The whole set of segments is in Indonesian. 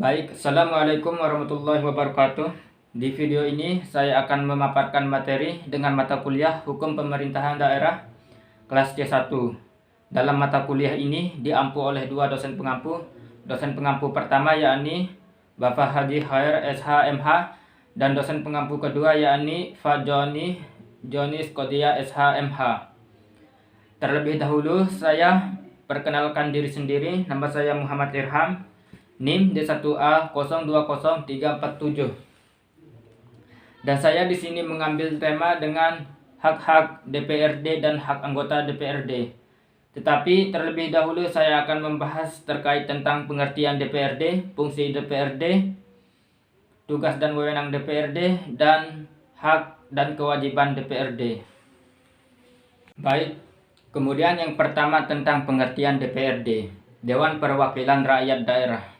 Baik, Assalamualaikum warahmatullahi wabarakatuh. Di video ini saya akan memaparkan materi dengan mata kuliah Hukum Pemerintahan Daerah kelas C1. Dalam mata kuliah ini diampu oleh dua dosen pengampu. Dosen pengampu pertama yakni Bapak Haji Khair SH MH dan dosen pengampu kedua yakni Pak Joni Skodia SH MH. Terlebih dahulu saya perkenalkan diri sendiri. Nama saya Muhammad Irham. NIM D1A 020347. Dan saya di sini mengambil tema dengan hak-hak DPRD dan hak anggota DPRD. Tetapi terlebih dahulu saya akan membahas terkait tentang pengertian DPRD, fungsi DPRD, tugas dan wewenang DPRD, dan hak dan kewajiban DPRD. Baik, kemudian yang pertama tentang pengertian DPRD, Dewan Perwakilan Rakyat Daerah.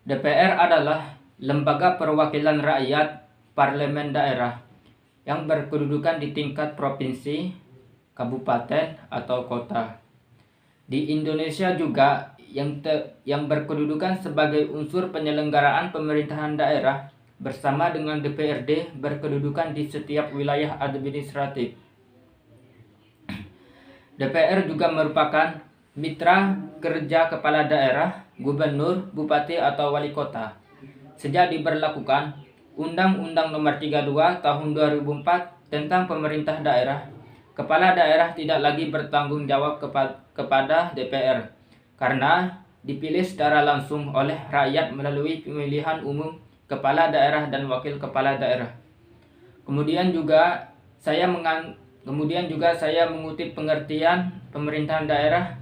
DPR adalah lembaga perwakilan rakyat parlemen daerah yang berkedudukan di tingkat provinsi, kabupaten, atau kota. Di Indonesia juga yang berkedudukan sebagai unsur penyelenggaraan pemerintahan daerah bersama dengan DPRD berkedudukan di setiap wilayah administratif. DPR juga merupakan mitra kerja kepala daerah, gubernur, bupati, atau wali kota. Sejak diberlakukan Undang-Undang Nomor 32 Tahun 2004 tentang pemerintah daerah, kepala daerah tidak lagi bertanggung jawab kepada DPR karena dipilih secara langsung oleh rakyat melalui pemilihan umum kepala daerah dan wakil kepala daerah. Kemudian juga saya mengutip pengertian pemerintahan daerah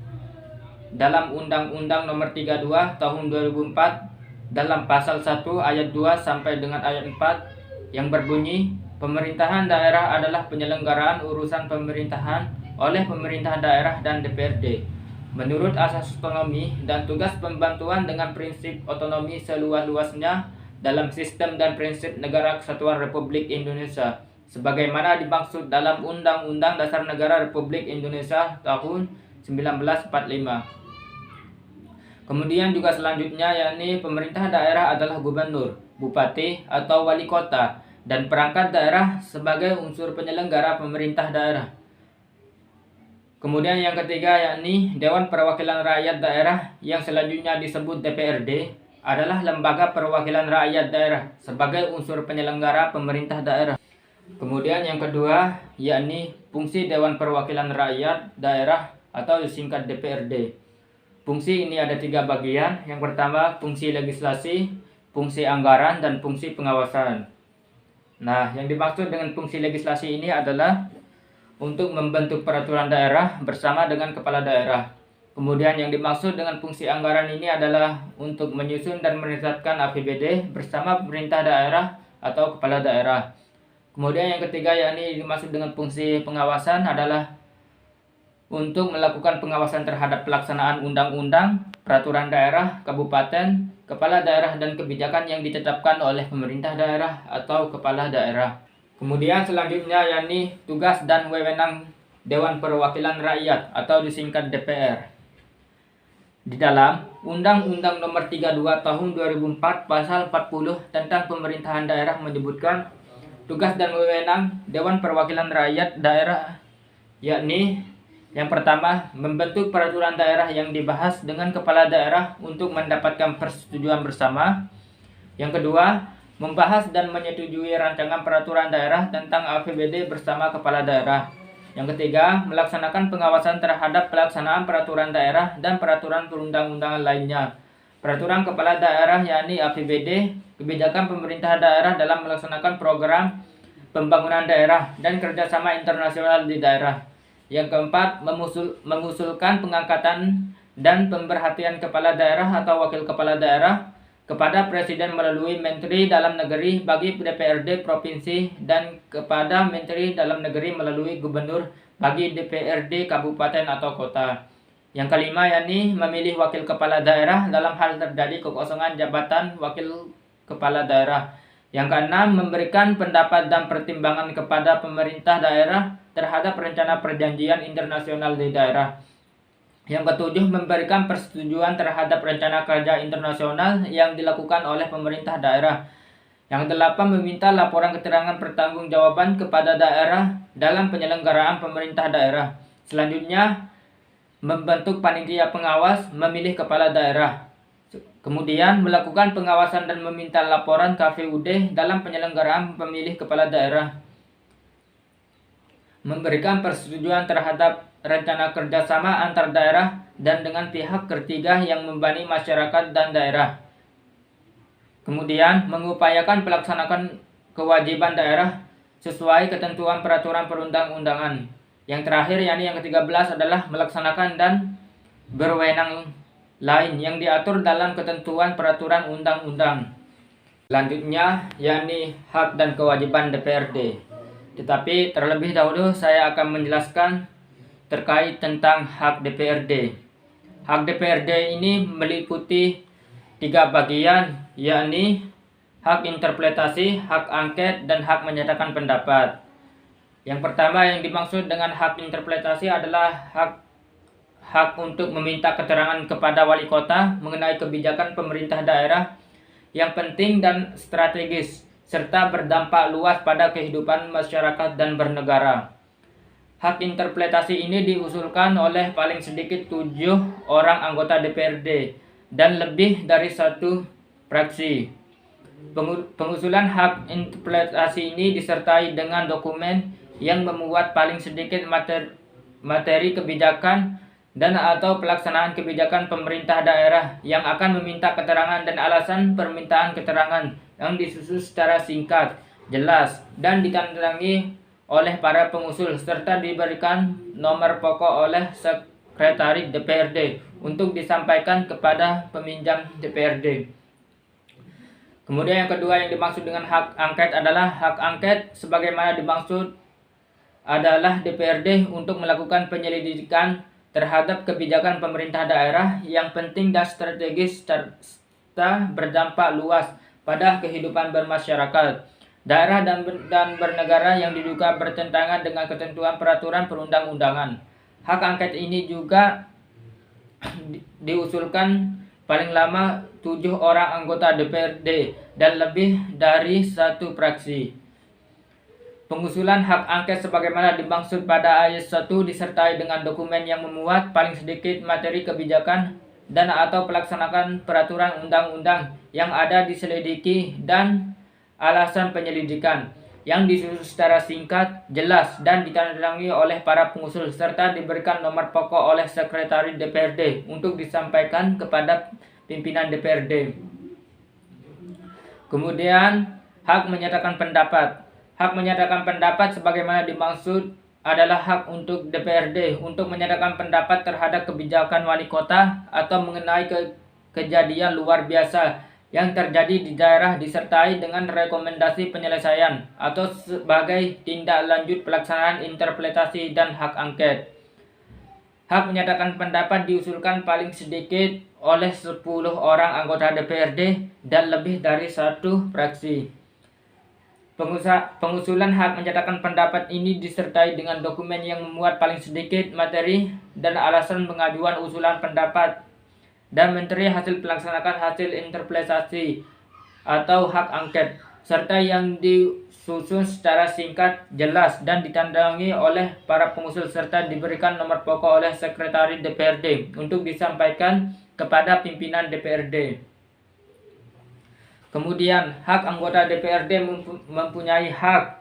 dalam Undang-Undang Nomor 32 Tahun 2004 dalam pasal 1 ayat 2 sampai dengan ayat 4 yang berbunyi, pemerintahan daerah adalah penyelenggaraan urusan pemerintahan oleh pemerintah daerah dan DPRD menurut asas otonomi dan tugas pembantuan dengan prinsip otonomi seluas-luasnya dalam sistem dan prinsip Negara Kesatuan Republik Indonesia sebagaimana dimaksud dalam Undang-Undang Dasar Negara Republik Indonesia tahun 1945. Kemudian juga selanjutnya yakni pemerintah daerah adalah gubernur, bupati, atau wali kota dan perangkat daerah sebagai unsur penyelenggara pemerintah daerah. Kemudian yang ketiga yakni Dewan Perwakilan Rakyat Daerah yang selanjutnya disebut DPRD adalah lembaga perwakilan rakyat daerah sebagai unsur penyelenggara pemerintah daerah. Kemudian yang kedua yakni fungsi Dewan Perwakilan Rakyat Daerah atau disingkat DPRD. Fungsi ini ada 3 bagian. Yang pertama fungsi legislasi, fungsi anggaran, dan fungsi pengawasan. Nah, yang dimaksud dengan fungsi legislasi ini adalah untuk membentuk peraturan daerah bersama dengan kepala daerah. Kemudian yang dimaksud dengan fungsi anggaran ini adalah untuk menyusun dan menetapkan APBD bersama pemerintah daerah atau kepala daerah. Kemudian yang ketiga yakni dimaksud dengan fungsi pengawasan adalah untuk melakukan pengawasan terhadap pelaksanaan undang-undang, peraturan daerah, kabupaten, kepala daerah, dan kebijakan yang ditetapkan oleh pemerintah daerah atau kepala daerah. Kemudian selanjutnya yakni tugas dan wewenang Dewan Perwakilan Rakyat atau disingkat DPR. Di dalam Undang-Undang Nomor 32 Tahun 2004 Pasal 40 tentang pemerintahan daerah menyebutkan tugas dan wewenang Dewan Perwakilan Rakyat Daerah yakni yang pertama, membentuk peraturan daerah yang dibahas dengan kepala daerah untuk mendapatkan persetujuan bersama. Yang kedua, membahas dan menyetujui rancangan peraturan daerah tentang APBD bersama kepala daerah. Yang ketiga, melaksanakan pengawasan terhadap pelaksanaan peraturan daerah dan peraturan perundang-undangan lainnya. Peraturan kepala daerah yakni APBD, kebijakan pemerintah daerah dalam melaksanakan program pembangunan daerah dan kerjasama internasional di daerah. Yang keempat, mengusulkan pengangkatan dan pemberhentian kepala daerah atau wakil kepala daerah kepada Presiden melalui Menteri Dalam Negeri bagi DPRD Provinsi dan kepada Menteri Dalam Negeri melalui Gubernur bagi DPRD Kabupaten atau Kota. Yang kelima yakni memilih wakil kepala daerah dalam hal terjadi kekosongan jabatan wakil kepala daerah. Yang keenam, memberikan pendapat dan pertimbangan kepada pemerintah daerah terhadap rencana perjanjian internasional di daerah. Yang ketujuh, memberikan persetujuan terhadap rencana kerja internasional yang dilakukan oleh pemerintah daerah. Yang delapan, meminta laporan keterangan pertanggungjawaban kepada daerah dalam penyelenggaraan pemerintah daerah. Selanjutnya, membentuk panitia pengawas memilih kepala daerah. Kemudian, melakukan pengawasan dan meminta laporan KPUD dalam penyelenggaraan pemilih kepala daerah. Memberikan persetujuan terhadap rencana kerjasama antar daerah dan dengan pihak ketiga yang membebani masyarakat dan daerah. Kemudian, mengupayakan pelaksanaan kewajiban daerah sesuai ketentuan peraturan perundang-undangan. Yang terakhir, yakni yang ke-13 adalah melaksanakan dan berwenang lain yang diatur dalam ketentuan peraturan undang-undang. Selanjutnya, yakni hak dan kewajiban DPRD. Tetapi terlebih dahulu saya akan menjelaskan terkait tentang hak DPRD. Hak DPRD ini meliputi 3 bagian, yakni hak interpretasi, hak angket, dan hak menyatakan pendapat. Yang pertama yang dimaksud dengan hak interpretasi adalah hak untuk meminta keterangan kepada wali kota mengenai kebijakan pemerintah daerah yang penting dan strategis, serta berdampak luas pada kehidupan masyarakat dan bernegara. Hak interpretasi ini diusulkan oleh paling sedikit 7 orang anggota DPRD dan lebih dari 1 fraksi. Pengusulan hak interpretasi ini disertai dengan dokumen yang memuat paling sedikit materi kebijakan dan atau pelaksanaan kebijakan pemerintah daerah yang akan meminta keterangan dan alasan permintaan keterangan yang disusun secara singkat, jelas, dan ditandatangani oleh para pengusul serta diberikan nomor pokok oleh Sekretaris DPRD untuk disampaikan kepada peminjam DPRD. Kemudian yang kedua yang dimaksud dengan hak angket adalah hak angket sebagaimana dimaksud adalah DPRD untuk melakukan penyelidikan terhadap kebijakan pemerintah daerah yang penting dan strategis serta berdampak luas pada kehidupan bermasyarakat, daerah dan bernegara yang diduga bertentangan dengan ketentuan peraturan perundang-undangan. Hak angket ini juga diusulkan paling lama 7 orang anggota DPRD dan lebih dari 1 fraksi. Pengusulan hak angket sebagaimana dimaksud pada ayat 1 disertai dengan dokumen yang memuat paling sedikit materi kebijakan dan atau pelaksanaan peraturan undang-undang yang ada diselidiki dan alasan penyelidikan yang disusun secara singkat, jelas, dan ditandatangani oleh para pengusul serta diberikan nomor pokok oleh Sekretaris DPRD untuk disampaikan kepada pimpinan DPRD. Kemudian, hak menyatakan pendapat. Hak menyatakan pendapat sebagaimana dimaksud adalah hak untuk DPRD untuk menyatakan pendapat terhadap kebijakan wali kota atau mengenai kejadian luar biasa yang terjadi di daerah disertai dengan rekomendasi penyelesaian atau sebagai tindak lanjut pelaksanaan interpretasi dan hak angket. Hak menyatakan pendapat diusulkan paling sedikit oleh 10 orang anggota DPRD dan lebih dari 1 fraksi. Pengusulan hak menyatakan pendapat ini disertai dengan dokumen yang memuat paling sedikit materi dan alasan pengajuan usulan pendapat dan menteri hasil pelaksanaan hasil interpretasi atau hak angket, serta yang disusun secara singkat, jelas, dan ditandatangani oleh para pengusul serta diberikan nomor pokok oleh Sekretaris DPRD untuk disampaikan kepada pimpinan DPRD. Kemudian, hak anggota DPRD mempunyai hak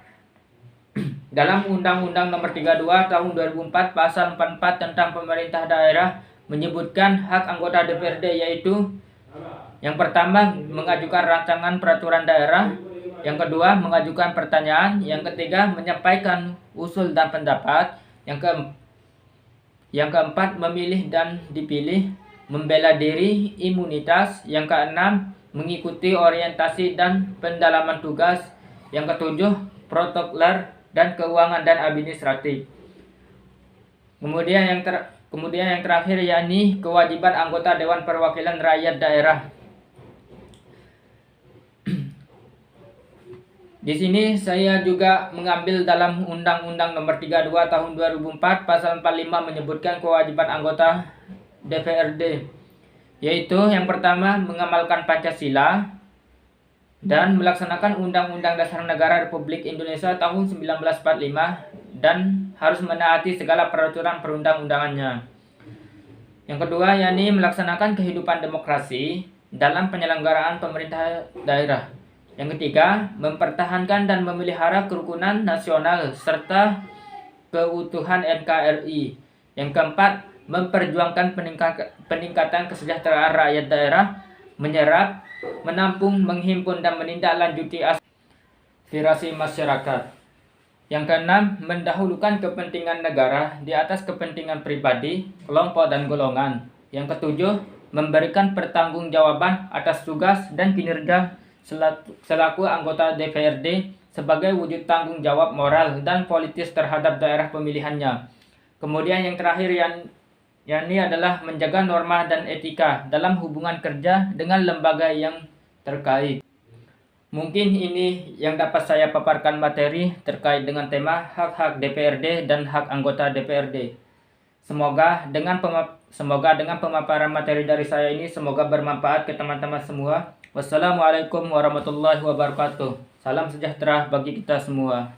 dalam Undang-Undang Nomor 32 Tahun 2004 Pasal 44 tentang pemerintah daerah menyebutkan hak anggota DPRD yaitu yang pertama mengajukan rancangan peraturan daerah, yang kedua mengajukan pertanyaan, yang ketiga menyampaikan usul dan pendapat, yang keempat memilih dan dipilih, membela diri, imunitas, yang keenam mengikuti orientasi dan pendalaman tugas, yang ketujuh protokoler dan keuangan dan administratif. Kemudian yang terakhir yakni kewajiban anggota Dewan Perwakilan Rakyat Daerah. Di sini saya juga mengambil dalam Undang-Undang Nomor 32 Tahun 2004 Pasal 45 menyebutkan kewajiban anggota DPRD, yaitu yang pertama mengamalkan Pancasila dan melaksanakan Undang-Undang Dasar Negara Republik Indonesia tahun 1945 dan harus menaati segala peraturan perundang-undangannya. Yang kedua, yakni melaksanakan kehidupan demokrasi dalam penyelenggaraan pemerintah daerah. Yang ketiga, mempertahankan dan memelihara kerukunan nasional serta keutuhan NKRI. Yang keempat, memperjuangkan peningkatan kesejahteraan rakyat daerah, menyerap, menampung, menghimpun, dan menindaklanjuti aspirasi masyarakat. Yang keenam, mendahulukan kepentingan negara di atas kepentingan pribadi, kelompok, dan golongan. Yang ketujuh, memberikan pertanggungjawaban atas tugas dan kinerja selaku anggota DPRD sebagai wujud tanggung jawab moral dan politis terhadap daerah pemilihannya. Kemudian yang terakhir yakni adalah menjaga norma dan etika dalam hubungan kerja dengan lembaga yang terkait. Mungkin ini yang dapat saya paparkan materi terkait dengan tema hak-hak DPRD dan hak anggota DPRD. Semoga dengan pemaparan materi dari saya ini semoga bermanfaat ke teman-teman semua. Wassalamualaikum warahmatullahi wabarakatuh. Salam sejahtera bagi kita semua.